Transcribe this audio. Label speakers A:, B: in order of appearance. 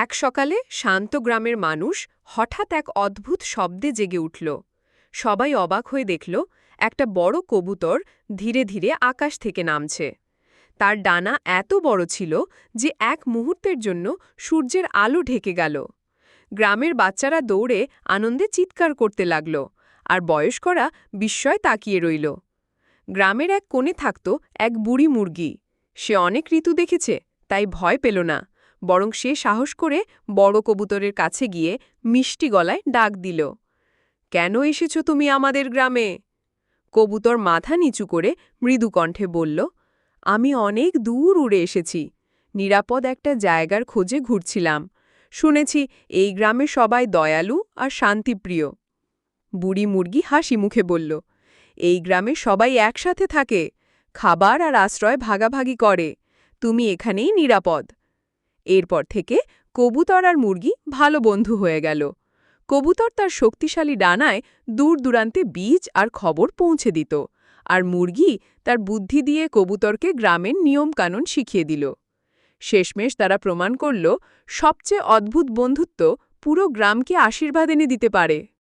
A: এক সকালে শান্ত গ্রামের মানুষ হঠাৎ এক অদ্ভুত শব্দে জেগে উঠল। সবাই অবাক হয়ে দেখল একটা বড় কবুতর ধীরে ধীরে আকাশ থেকে নামছে। তার ডানা এত বড় ছিল যে এক মুহূর্তের জন্য সূর্যের আলো ঢেকে গেল। গ্রামের বাচ্চারা দৌড়ে আনন্দে চিৎকার করতে লাগল, আর বয়স্করা বিস্ময়ে তাকিয়ে রইল। গ্রামের এক কোণে থাকত এক বুড়ি মুরগি। সে অনেক ঋতু দেখেছে, তাই ভয় পেল না, বরং সে সাহস করে বড় কবুতরের কাছে গিয়ে মিষ্টি গলায় ডাক দিল, "কেন এসেছ তুমি আমাদের গ্রামে?" কবুতর মাথা নিচু করে মৃদু কণ্ঠে বলল, "আমি অনেক দূর উড়ে এসেছি, নিরাপদ একটা জায়গার খোঁজে ঘুরছিলাম। শুনেছি এই গ্রামে সবাই দয়ালু আর শান্তিপ্রিয়।" বুড়ি মুরগি হাসি মুখে বলল, "এই গ্রামে সবাই একসাথে থাকে, খাবার আর আশ্রয় ভাগাভাগি করে। তুমি এখানেই নিরাপদ।" এরপর থেকে কবুতর আর মুরগি ভালো বন্ধু হয়ে গেল। কবুতর তার শক্তিশালী ডানায় দূর দূরান্তে বীজ আর খবর পৌঁছে দিত, আর মুরগি তার বুদ্ধি দিয়ে কবুতরকে গ্রামের নিয়মকানুন শিখিয়ে দিল। শেষমেশ তারা প্রমাণ করল, সবচেয়ে অদ্ভুত বন্ধুত্ব পুরো গ্রামকে আশীর্বাদ এনে দিতে পারে।